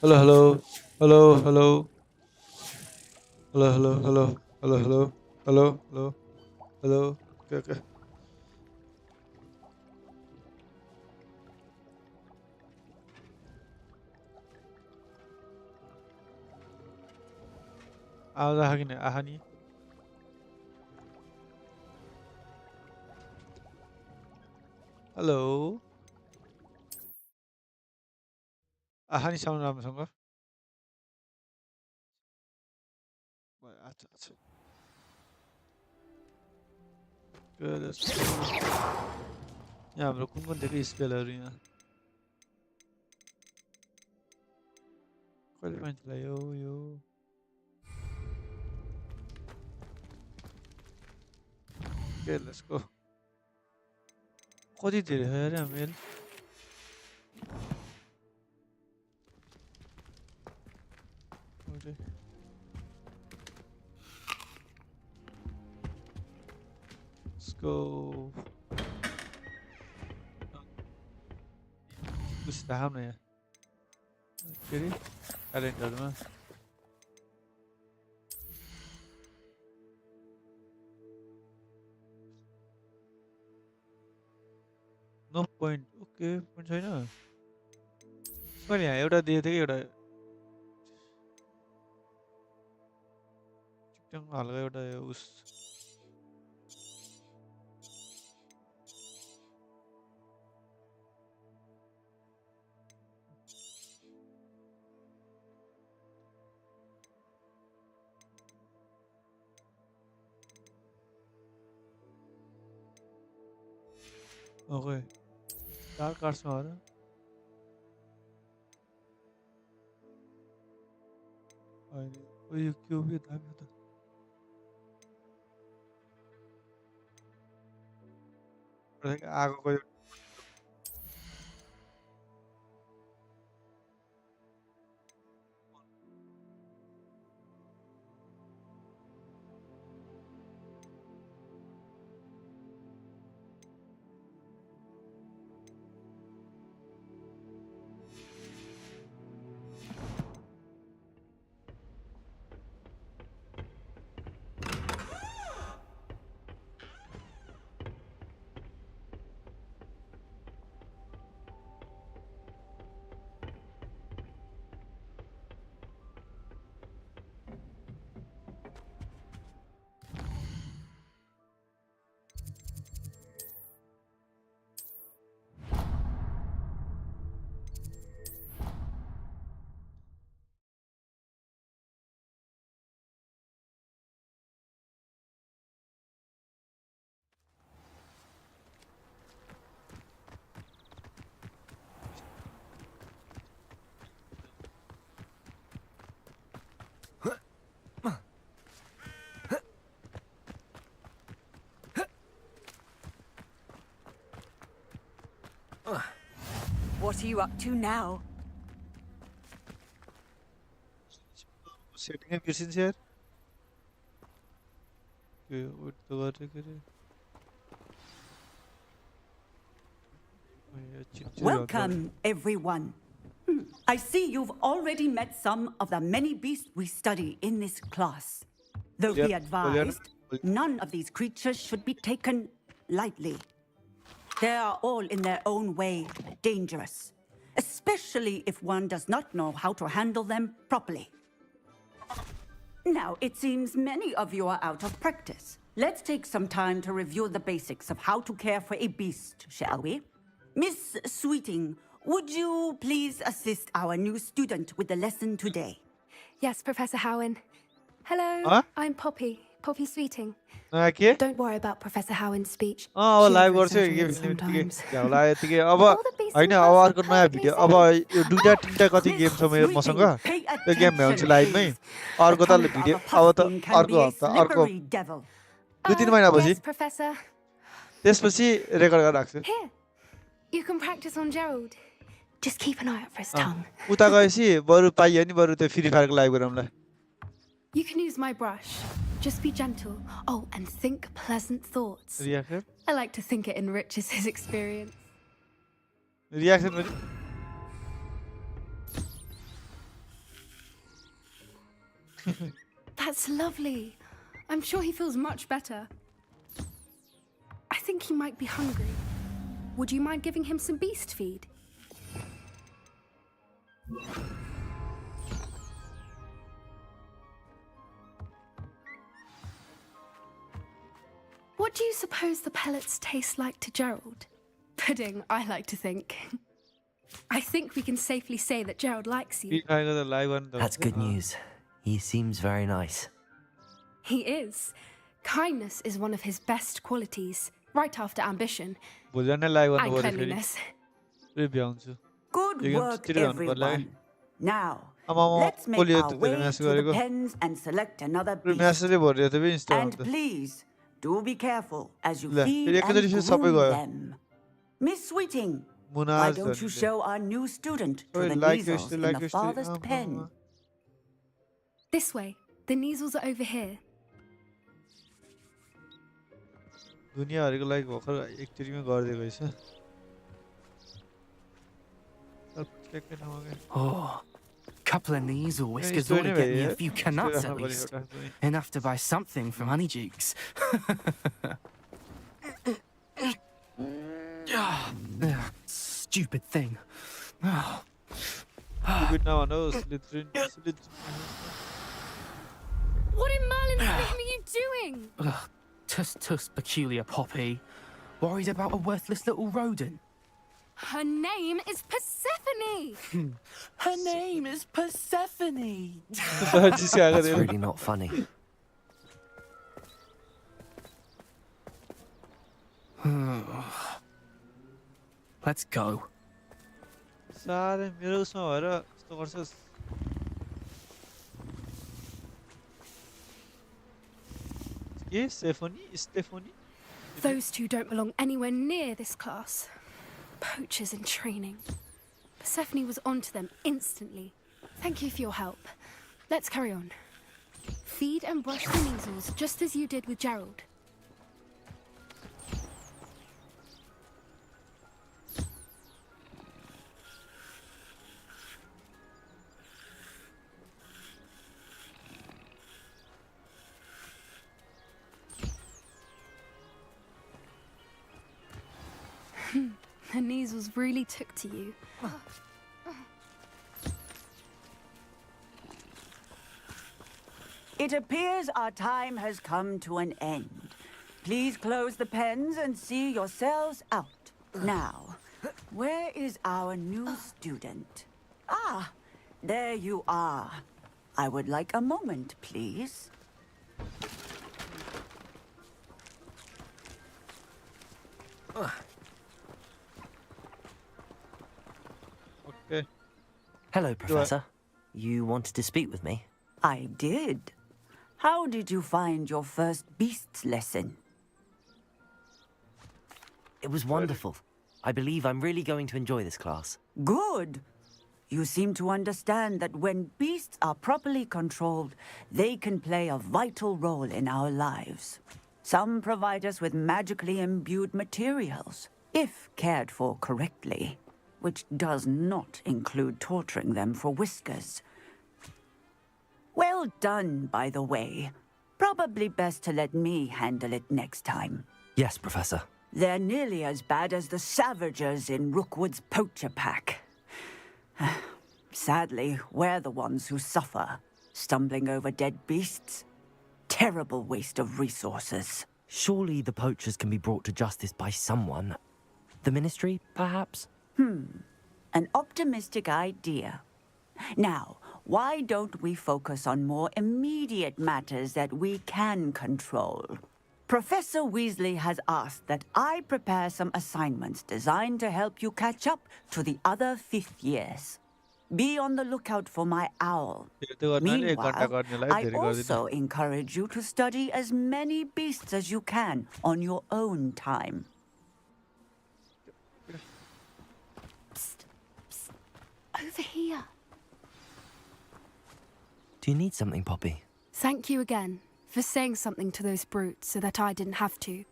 Hello, hello, hello, hello, hello, hello, hello, hello, hello, hello, hello, hello. Okay, okay. आवाज आहा कि नहीं आहा नहीं हेलो आहा नहीं साउन्ड राम्रोसँग अच्छा अच्छा Good, let's go. यहाँ हाम्रो कुन कुन थियो कि स्पेलहरू यहाँ कहिले मान्छे लाग्यो यो Okay, let's go. कति धेरै छ यार मेल Let's go. कुछ राम न यहाँ के अरे क्यालेन्डरमा नो पोइन्ट ओके पोइन्ट छैन मैले यहाँ एउटा दिएको थिएँ कि एउटा चिक्टङ हल्का एउटा उस ओके चार कार्ड्समा हो र होइन यो क्युब यो दामी हो त आगोको What are you up to now? Setting बिर्सिन्छ यार के वेट त गरेर के अरे Welcome, everyone. I see you've already met some of the many beasts we study in this class. Though be advised, none of these creatures should be taken lightly. They are all in their own way dangerous, especially if one does not know how to handle them properly. Now, it seems many of you are out of practice. Let's take some time to review the basics of how to care for a beast, shall we? Miss Sweeting, would you please assist our new student with the lesson today? Yes, Professor Howen. Hello, Huh? I'm Poppy Sweeting. के Don't worry about Professor Howen's speech. अब She live गर्छु overexaggerates sometimes. होला यतिकै अब All the beasts होइन in अब class अर्को नयाँ perfectly भिडियो अब safe. यो दुईटा तिनटा कति गेम छ मेरो Miss मसँग Sweeting, pay त्यो गेम भ्याउँछु attention, लाइभमै please. अर्को The त tongue भिडियो of a अब त puffkin can अर्को be a हप्ता अर्को slippery devil. दुई तिन महिनापछि Yes, Professor. त्यसपछि रेकर्ड गरेर राख्छु Here, you can practice on Gerald. Just keep an eye out for his tongue. उता गएपछि बरु पाइयो नि बरु त्यो फ्री फायरको लाइभ गरौँला You can use my brush. Just be gentle. Oh, and think pleasant thoughts. Reaction I like to think it enriches his experience. Reaction That's lovely. I'm sure he feels much better. I think he might be hungry. Would you mind giving him some beast feed? What do you suppose the pellets taste like to Gerald? Pudding, I like to think. I think we can safely say that Gerald likes you. That's good news. He seems very nice. He is. Kindness is one of his best qualities, right after ambition and cleanliness. Good work, everyone. Now, let's make our way to the pens and select another beast. And please, do be careful as you feed and groom them. Miss Sweeting, why don't you show our new student to the measles in the farthest pen? This way. The measles are over here. दुनियाहरुको लागि भर्खर एकचोटीमै गरिदिएको रहेछ ठ्याक्कै ठाउँमा गए Oh, couple of knees or whiskers ought to get me a few canuts at least. Enough to buy something from Honeycheeks. Stupid thing. Stupid नभनौ Slytherin What in Merlin's name are you doing? Tuss, peculiar poppy. Worried about a worthless little rodent? Her name is Persephone. Her name is Persephone. That's really not funny. Let's go. सारे मेरो उसमा भएर यस्तो गर्छस् के Stephanie? Those two don't belong anywhere near this class. Poachers in training. Persephone was onto them instantly. Thank you for your help. Let's carry on. Feed and brush the measles just as you did with Gerald. The measles really took to you. It appears our time has come to an end. Please close the pens and see yourselves out. Now, where is our new student? Ah, there you are. I would like a moment, please. Okay. Hello, Professor. You wanted to speak with me? I did. How did you find your first beasts lesson? It was wonderful. I believe I'm really going to enjoy this class. Good. You seem to understand that when beasts are properly controlled, they can play a vital role in our lives. Some provide us with magically imbued materials, if cared for correctly, which does not include torturing them for whiskers. Well done, by the way. Probably best to let me handle it next time. Yes, Professor. They're nearly as bad as the Savagers in Rookwood's poacher pack. Sadly, we're the ones who suffer, stumbling over dead beasts. Terrible waste of resources. Surely the poachers can be brought to justice by someone. The Ministry, perhaps? An optimistic idea. Now, why don't we focus on more immediate matters that we can control? Professor Weasley has asked that I prepare some assignments designed to help you catch up to the other fifth years. Be on the lookout for my owl. Meanwhile, I also encourage you to study as many beasts as you can on your own time. Psst, psst. Over here. Do you need something, Poppy? Thank you again for saying something to those brutes so that I didn't have to.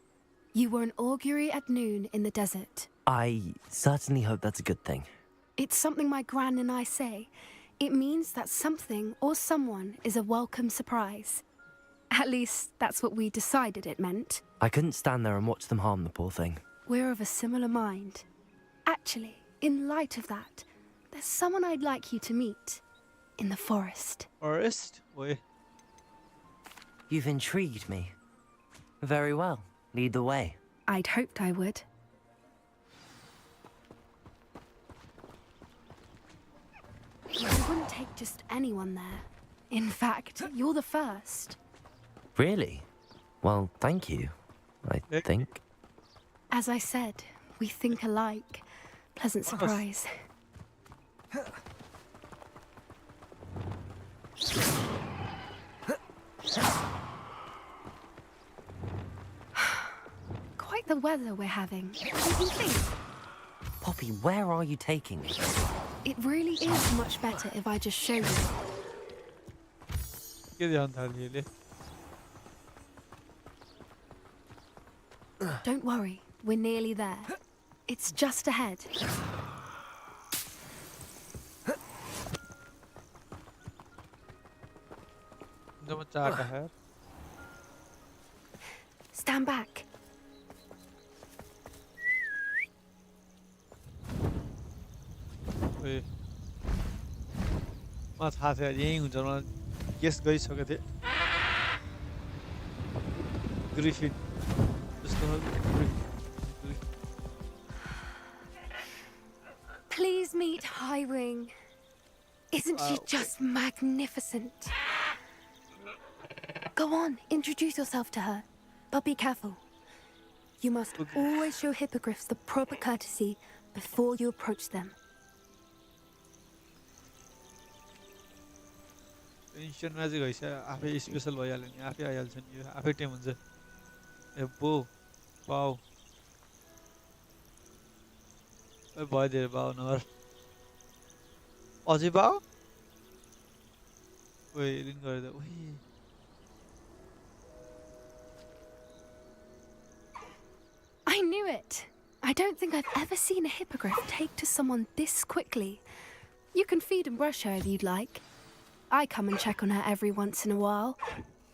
You were an augury at noon in the desert. I certainly hope that's a good thing. It's something my gran and I say. It means that something or someone is a welcome surprise. At least, that's what we decided it meant. I couldn't stand there and watch them harm the poor thing. We're of a similar mind. Actually, in light of that, there's someone I'd like you to meet. In the forest. Forest? Wait. You've intrigued me. Very well. Lead the way. I'd hoped I would. I wouldn't take just anyone there. In fact, you're the first. Really? Well, thank you, I think. As I said, we think alike. Pleasant surprise. Quite the weather we're having. What do you think? Poppy, where are you taking me? It really is much better if I just show you. के ध्यान था ये ले. Don't worry, we're nearly there. It's just ahead. जो चाहता है. Stand back. Wait. म थाहा थियो यही हुन्छ मलाई गेस गरिसकेको थिएँ. Griffin. Please meet Highwing. Isn't she just magnificent? Go on, introduce yourself to her. But be careful. You must always show hippogriffs the proper courtesy before you approach them. Instant magic भइसक्यो आफै special भइहाल्यो नि आफै आइहाल्छ नि यो आफै time हुन्छ ए बो पाउ ए भइदियो पाउ नगर अझै पाउ ओइ लिन गरिदियो ओइ I knew it. I don't think I've ever seen a hippogriff take to someone this quickly. You can feed and brush her if you'd like. I come and check on her every once in a while.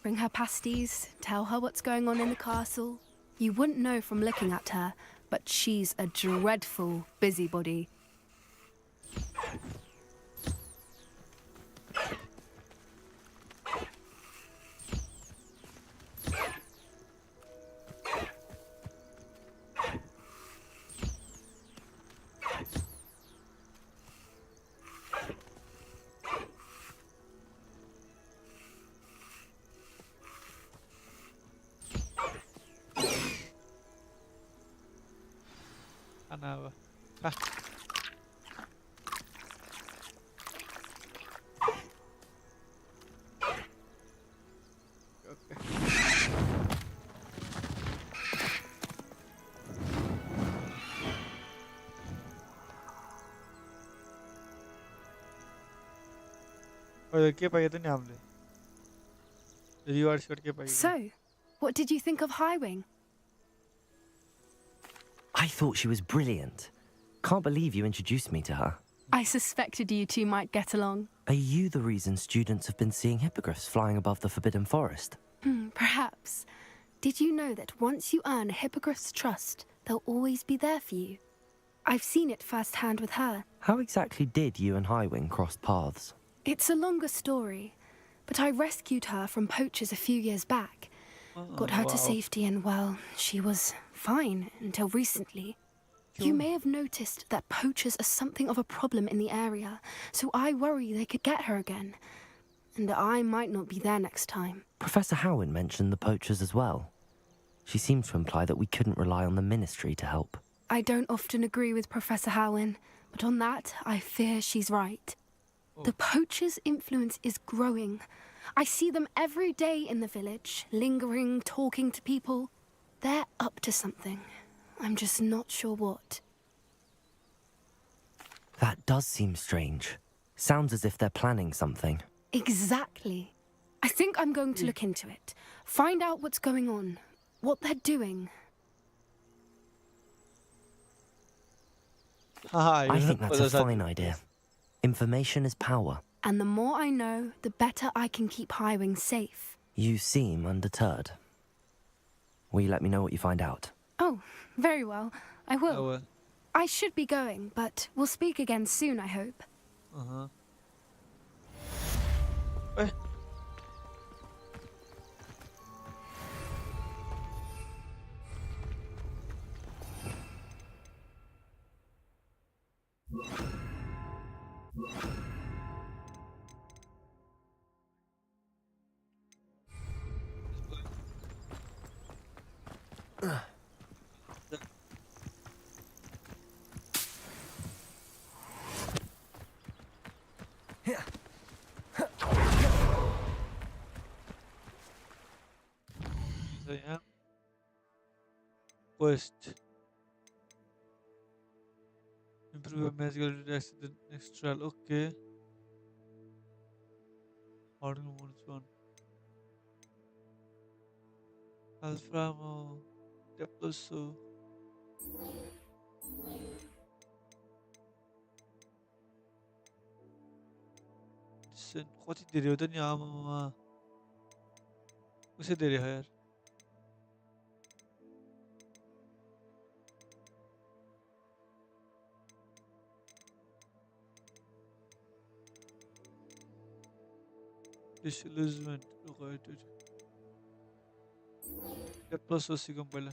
Bring her pasties, tell her what's going on in the castle. You wouldn't know from looking at her, but she's a dreadful busybody. खाना अब के पाइयो त नि हामीले reward shirt के पाइयो So, what did you think of Highwing? I thought she was brilliant. Can't believe you introduced me to her. I suspected you two might get along. Are you the reason students have been seeing hippogriffs flying above the Forbidden Forest? Perhaps. Did you know that once you earn a hippogriff's trust, they'll always be there for you? I've seen it firsthand with her. How exactly did you and Highwing cross paths? It's a longer story, but I rescued her from poachers a few years back. Got her to safety and, well, she was fine until recently. You may have noticed that poachers are something of a problem in the area, so I worry they could get her again. And I might not be there next time. Professor Howin mentioned the poachers as well. She seemed to imply that we couldn't rely on the Ministry to help. I don't often agree with Professor Howin, but on that, I fear she's right. The poachers' influence is growing. I see them every day in the village, lingering, talking to people. They're up to something. I'm just not sure what. That does seem strange. Sounds as if they're planning something. Exactly. I think I'm going to look into it. Find out what's going on, what they're doing. I think that's a fine idea. Information is power. And the more I know, the better I can keep Highwing safe. You seem undeterred. Will you let me know what you find out? Oh, very well. I will. Oh, well. I should be going, but we'll speak again soon, I hope. Eh. So yeah. Quest. Improve your magical attacks in the next trial. Okay. Ordering modes one. Alframo. Deploso. Listen. बहुत ही दे रहे होते नहीं मामा उसे दे रहे हो यार disillusionment located Deploso sigam pala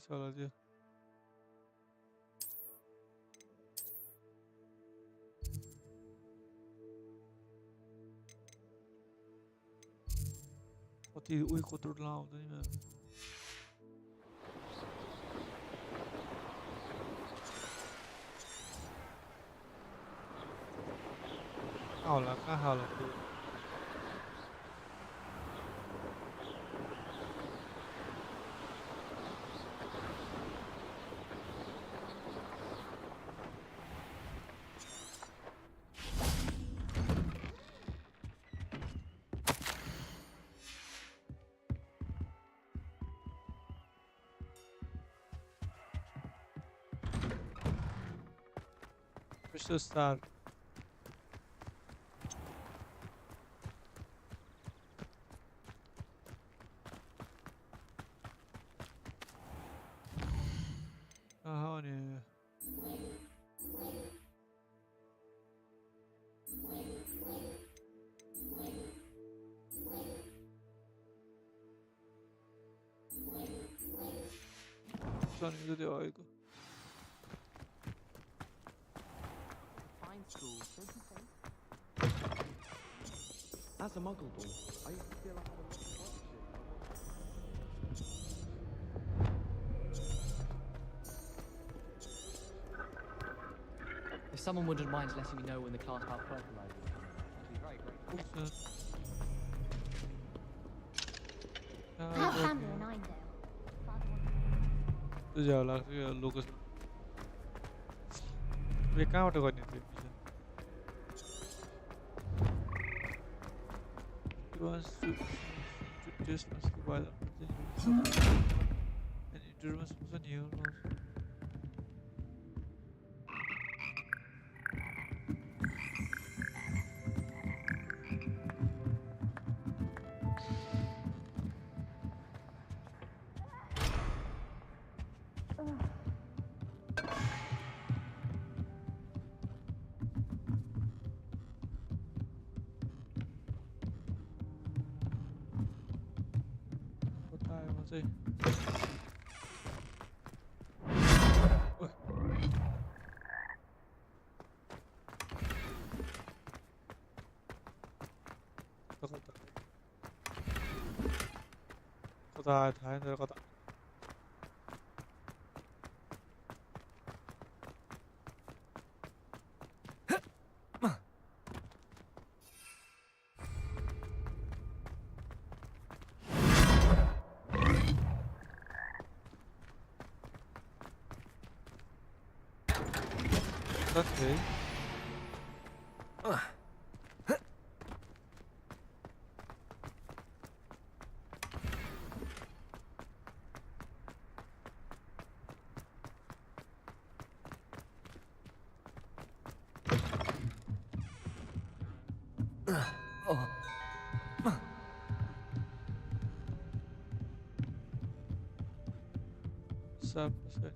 salah dia बहुत ही उई को तोड़ना होता नहीं मैं हावला कहाँ हावला Crystal Star. Aha ne? Sen yürü de aygo. As a muggle boy, I used to feel I had a lot of scholarship. If someone wouldn't mind letting me know when the class about fertilizing is coming, I'd be very grateful. I'll handle an Eindale. तुझे लग रहा है लोग ये कहाँ उठा करनी थी mission once to just must be while and endurance was a new say 거다 다 내려가다 Sunday. सब से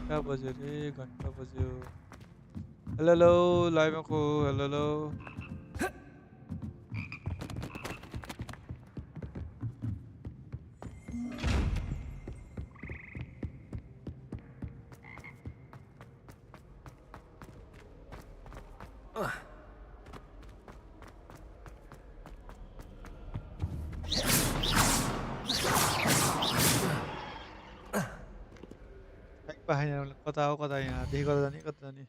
क्या बजे रे घंटा बज्यो हेलो हेलो लाइभ को हेलो हेलो कता हो कता यहाँ देखि कता जाने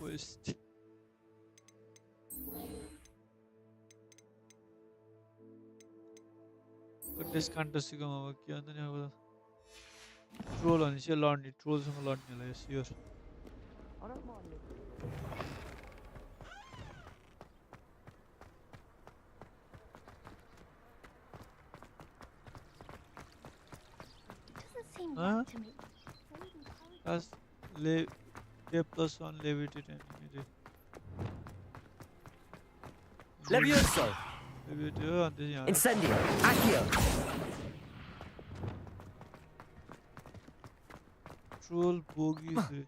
वेस्ट डिस्काउंट सिकम अब के अन्त नि अब ट्रोल भने चाहिँ लड्ने ट्रोलसँग लड्ने होला यो sure I don't mind living. It doesn't seem Huh? right to me. Plus +1 levitate enemy Levioso! levitate हो अनि यहाँ Incendio! Accio! ट्रोल बोगी से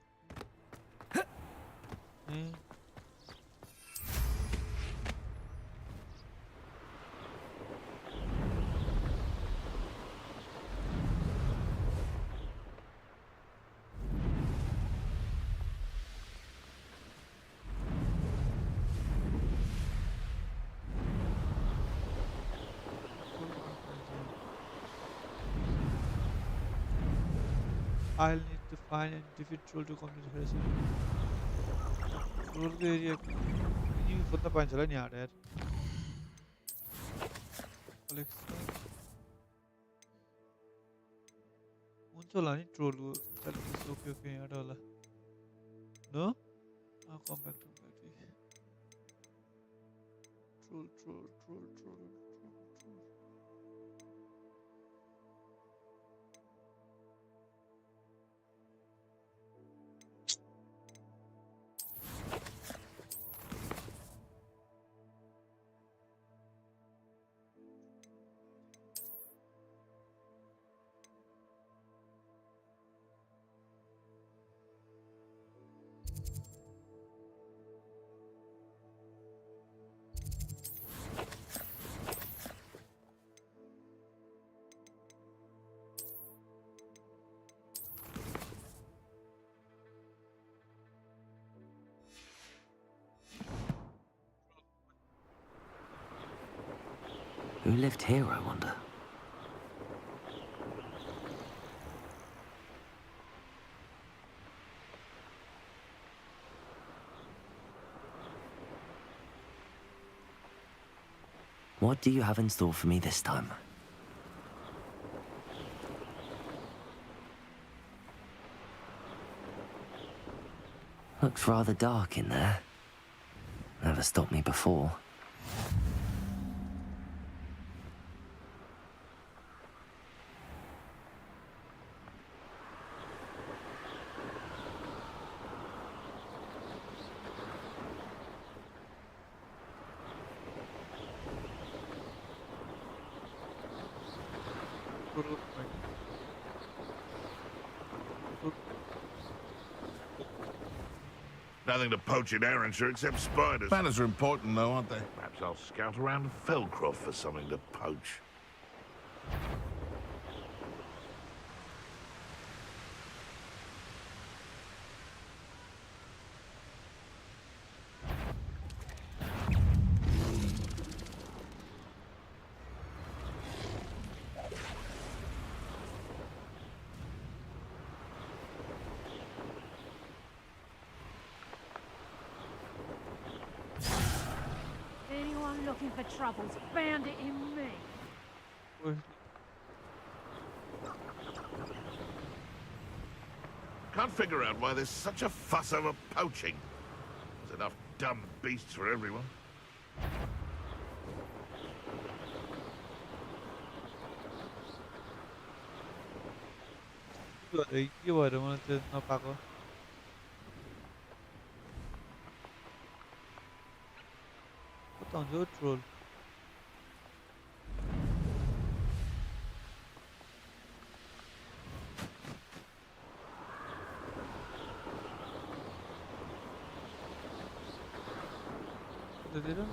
I'll need to find and defeat troll to complete harassment. Troll को area ये खोज्न पाइन्छ होला नि यार कलेक्सन हुन्छ होला नि ट्रोलको ओके ओके यहाँ होला no come back to troll Who lived here, I wonder? What do you have in store for me this time? Looks rather dark in there. Never stopped me before. Nothing to poach in Arrowshire except spiders. Spiders are important, though, aren't they? Perhaps I'll scout around Felcroft for something to poach. looking for troubles, found it in me. Can't figure out why there's such a fuss over poaching. There's enough dumb beasts for everyone. 이게 뭐야? 뭐한테 나 박어. 어떤 저 트롤. 어디를?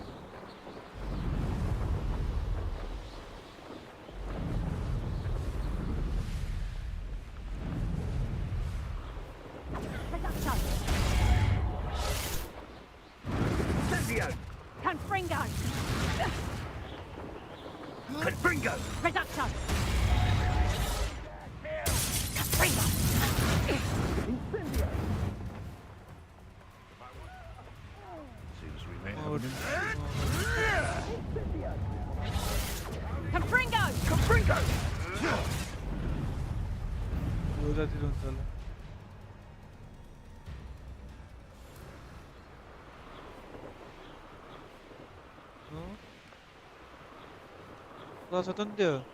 Confringo! Confringo! Reduction! Confringo! Seems we may have an Confringo! Confringo! 뭐가 들어온다. 나서던데.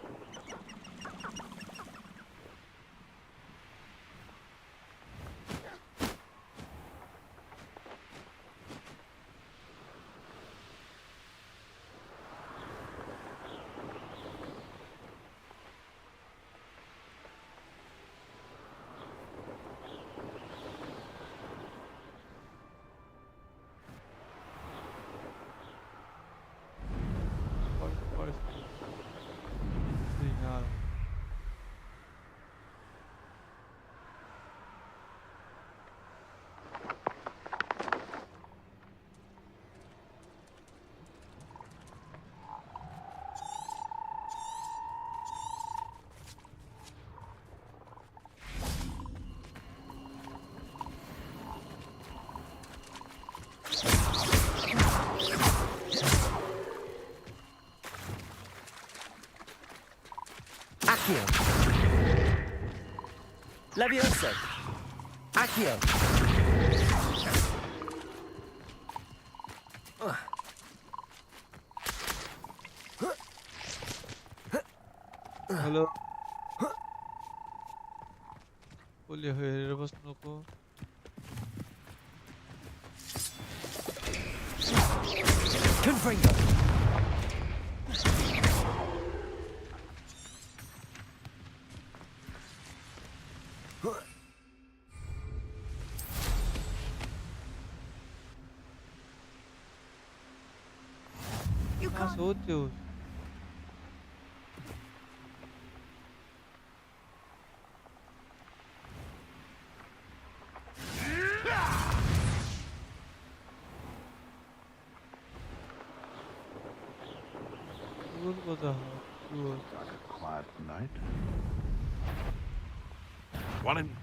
Accio. Levioso. Accio. Hello. Boleh lepas noko. Confringo. So Deus. Got a quiet night. One in.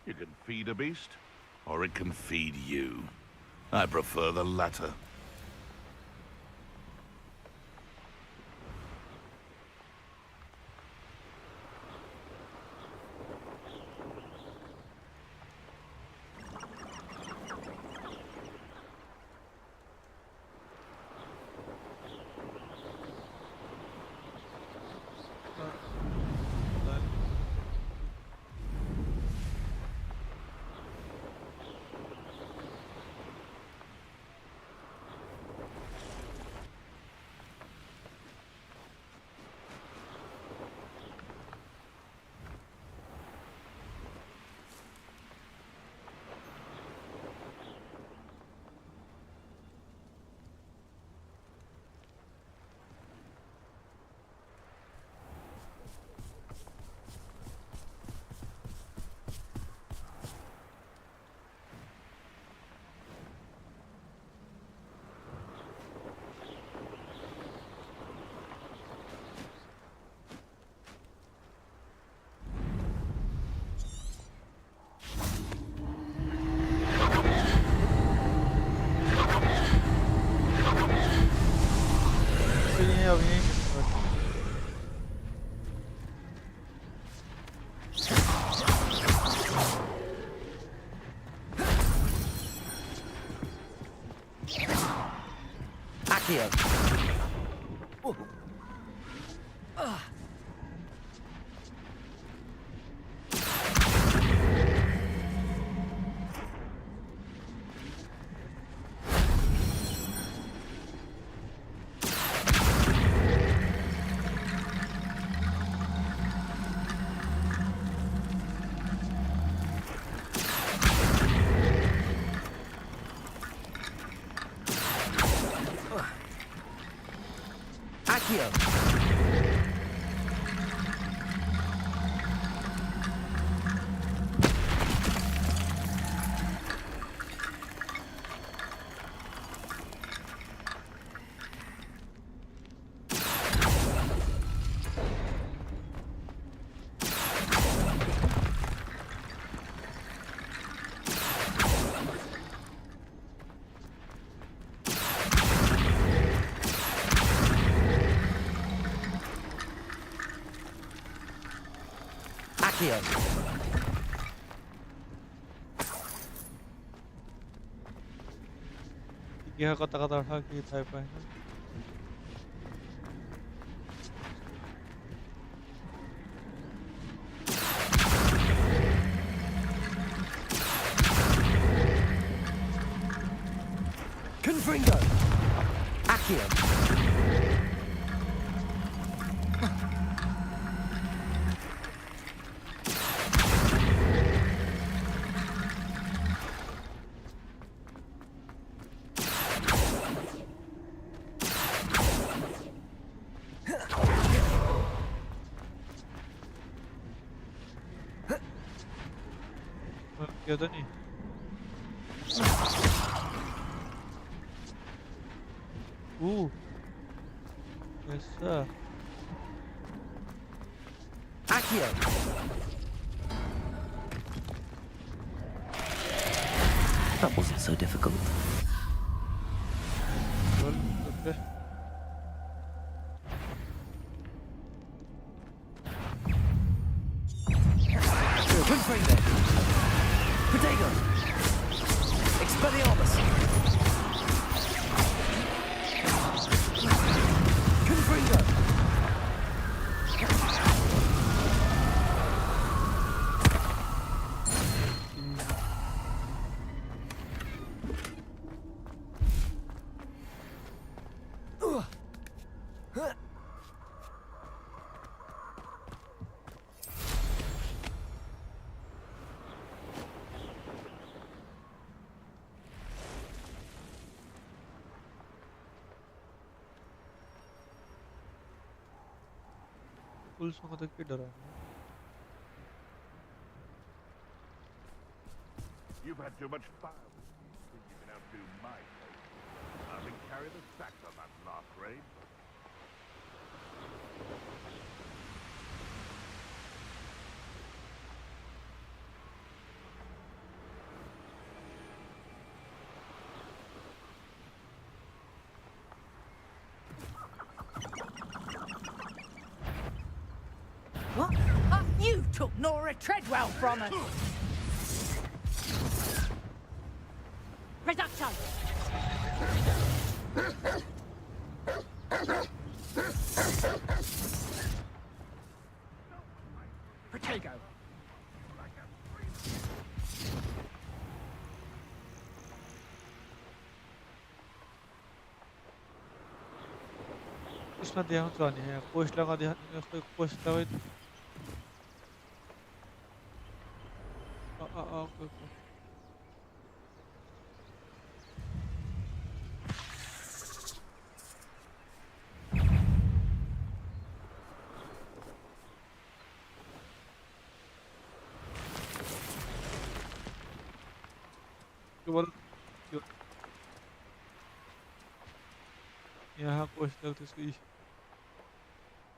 You can feed a beast, or it can feed you. I prefer the latter. Accio. Accio. Accio. Gigi kata-kata lagi type aja. Confringo. Accio. Gitu nih. Yes sir. Accio. That wasn't so difficult. Okay. Confringo. Protego. Expelliarmus. Confringo. Full song देख के डरा मैं. You've had too much fire. Think you can outdo my taste. I've been carrying the sacks on that last raid. What? You took Nora Treadwell from us! Reducto! Protego! इसमें ध्यान तो नहीं है. Post लगा ध्यान नहीं है. उसको पोस्ट लगा. Okay. केवल यहाँ पोस्ट लगती इसकी.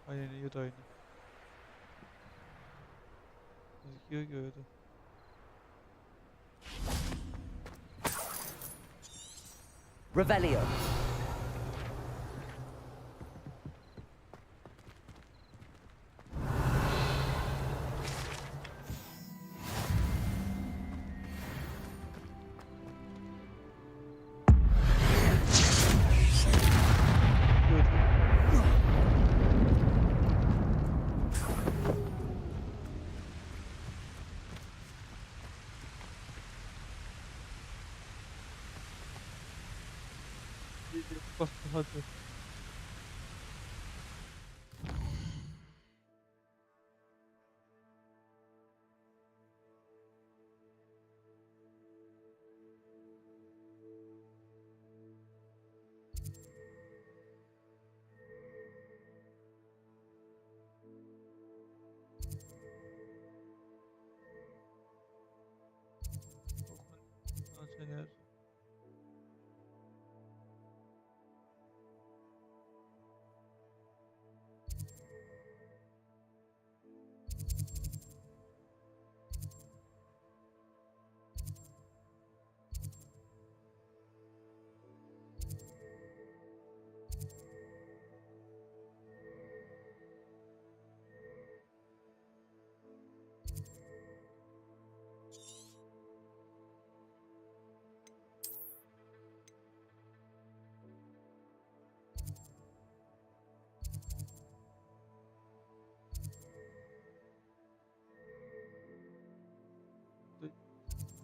नहीं ये तो है नहीं. क्यों ये तो. Revelio. Hadi.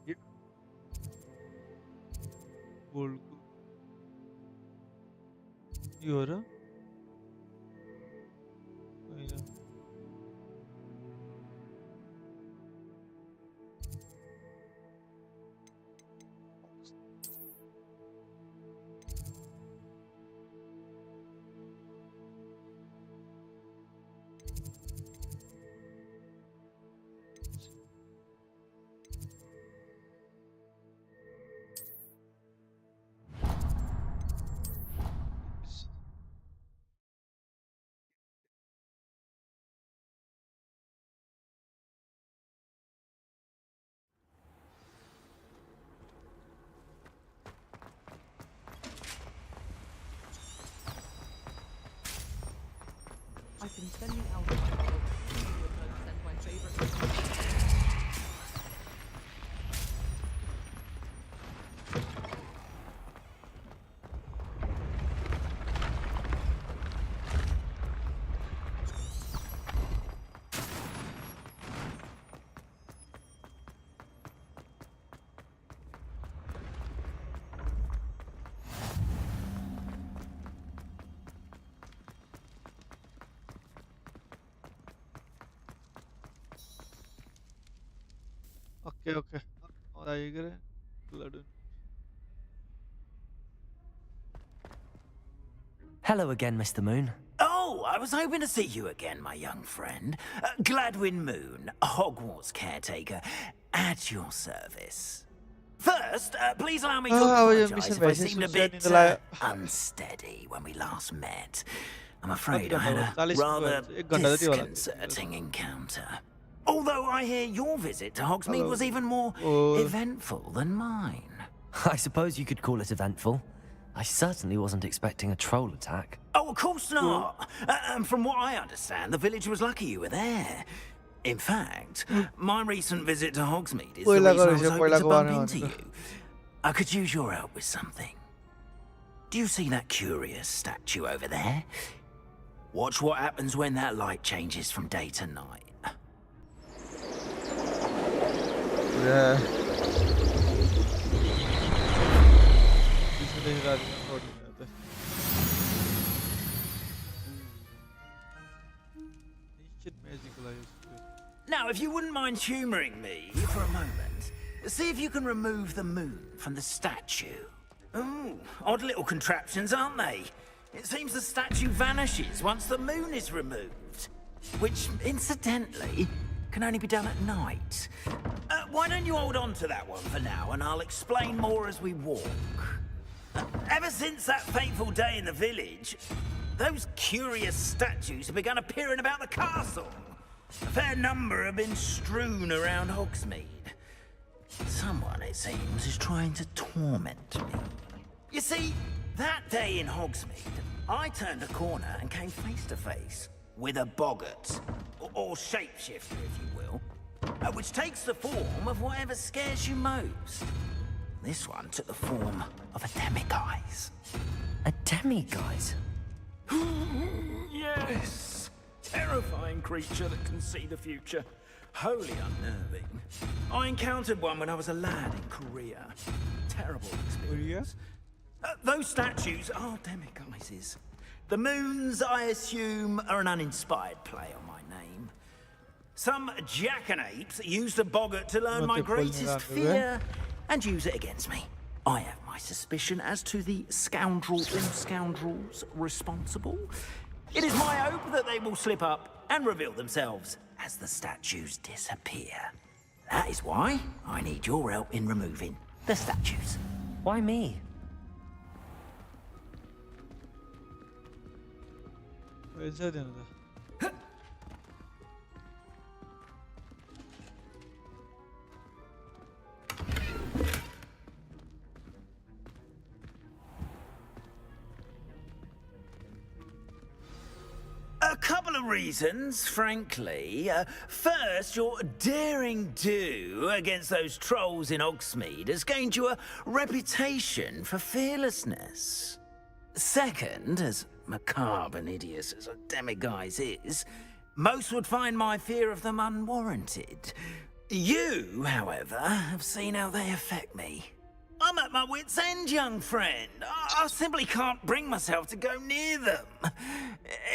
Senior. Bulgu. Yora. Aynen. I've been sending out send my favorite. Okay, okay. और आइए करें. Blood. Hello again, Mr. Moon. Oh, I was hoping to see you again, my young friend. Gladwin Moon, Hogwarts caretaker, at your service. First, please allow me to apologise if I seemed a bit unsteady when we last met. I'm afraid I had a rather disconcerting encounter. Although I hear your visit to Hogsmeade was even more eventful than mine. I suppose you could call it eventful. I certainly wasn't expecting a troll attack. Oh, of course not. And from what I understand, the village was lucky you were there. In fact, my recent visit to Hogsmeade is the reason I was hoping to bump into you. I could use your help with something. Do you see that curious statue over there? Watch what happens when that light changes from day to night. Yeah. Now, if you wouldn't mind humouring me for a moment, see if you can remove the moon from the statue. Ooh, odd little contraptions, aren't they? It seems the statue vanishes once the moon is removed. Which, incidentally, can only be done at night. Why don't you hold on to that one for now, and I'll explain more as we walk. Ever since that fateful day in the village, those curious statues have begun appearing about the castle. A fair number have been strewn around Hogsmeade. Someone, it seems, is trying to torment me. You see, that day in Hogsmeade, I turned a corner and came face to face with a boggart, or shapeshifter, if you will, which takes the form of whatever scares you most. This one took the form of a demiguise. A demiguise? Yes! Terrifying creature that can see the future. Wholly unnerving. I encountered one when I was a lad in Korea. Terrible experience. Those statues are demiguises. The moons, I assume, are an uninspired play on my name. Some jackanapes used a boggart to learn my greatest fear and use it against me. I have my suspicion as to the scoundrel or scoundrels responsible. It is my hope that they will slip up and reveal themselves as the statues disappear. That is why I need your help in removing the statues. Why me? Benzer yanında. A couple of reasons, frankly. First, your daring do against those trolls in Hogsmeade has gained you a reputation for fearlessness. Second, as macabre and hideous as a demiguise is, most would find my fear of them unwarranted. You, however, have seen how they affect me. I'm at my wit's end, young friend. I simply can't bring myself to go near them.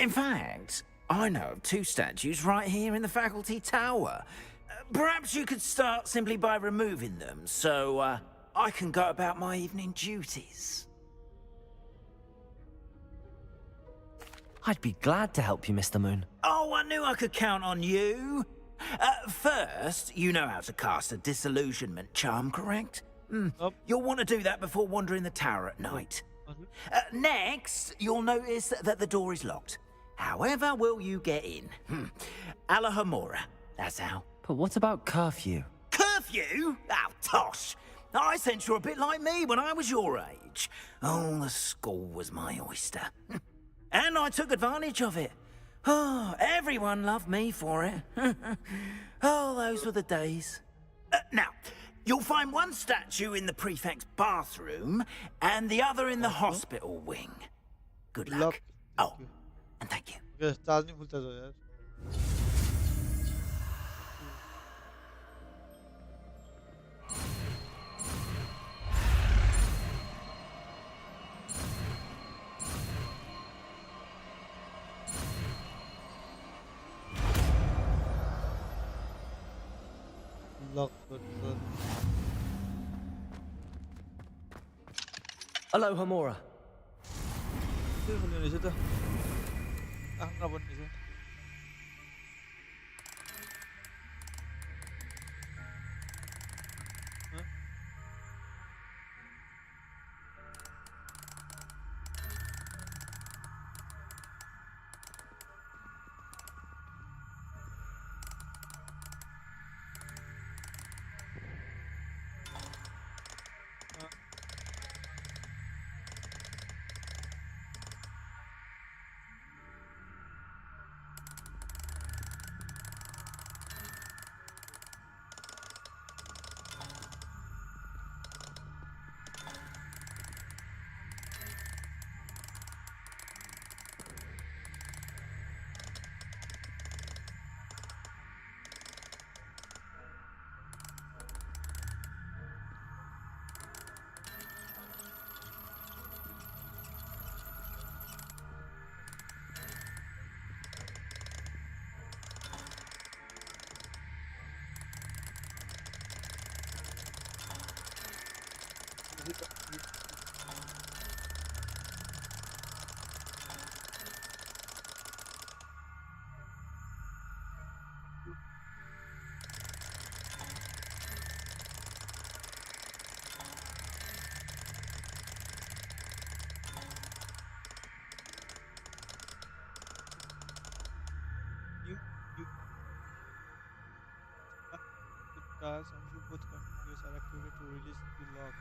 In fact, I know of 2 statues right here in the faculty tower. Perhaps you could start simply by removing them, so I can go about my evening duties. I'd be glad to help you, Mr. Moon. Oh, I knew I could count on you. First, you know how to cast a disillusionment charm, correct? You'll want to do that before wandering the tower at night. Next, you'll notice that the door is locked. However will you get in? Alahomora, that's how. But what about curfew? Curfew? Oh, tosh. I sense you're a bit like me when I was your age. Oh, the school was my oyster. And I took advantage of it. Oh, everyone loved me for it. Oh, those were the days. Now, you'll find one statue in the prefect's bathroom and the other in the hospital wing. Good luck. Oh, and thank you. Charge नहीं खुलता तो यार. Lock button. Aloha, Mora. Itu Indonesia tuh. Kenapa Indonesia? Hah? Stars and you both continuous are activated to release the lock.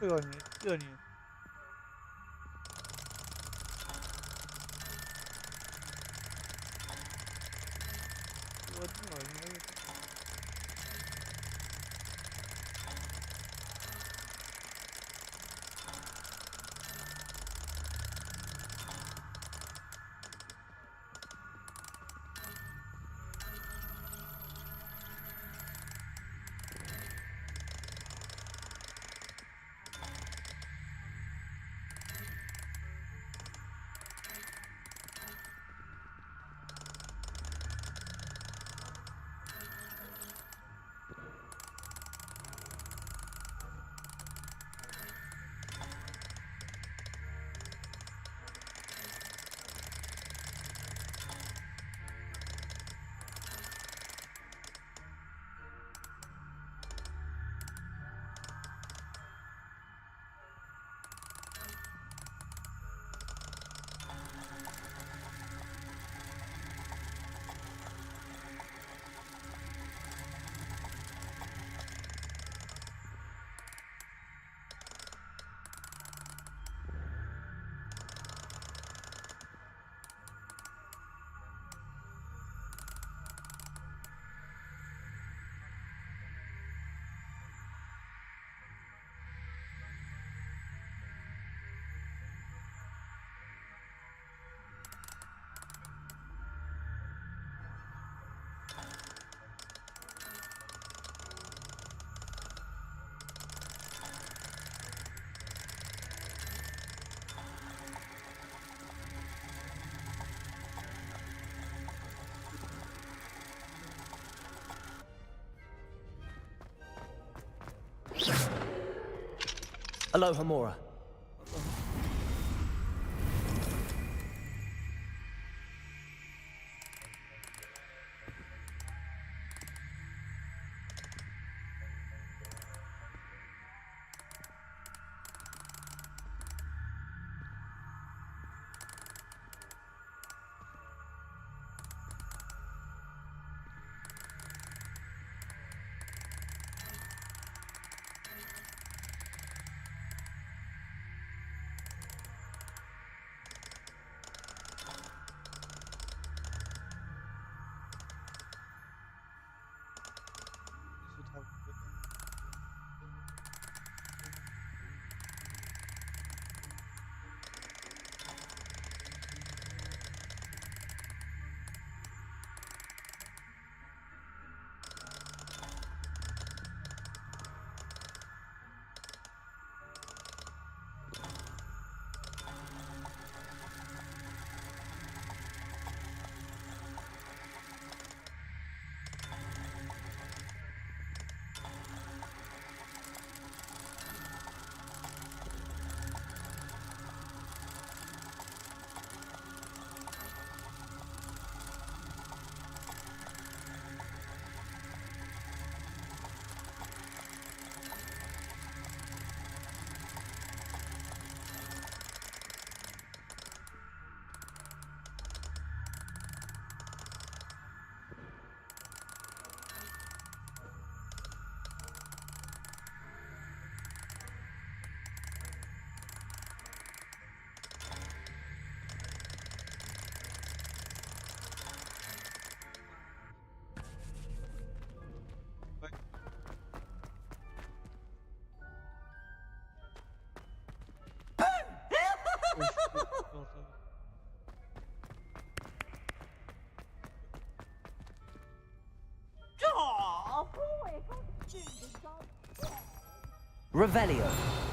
Koniec, koniec. Ładnie, ładnie. Aloha, Mora. Revelio.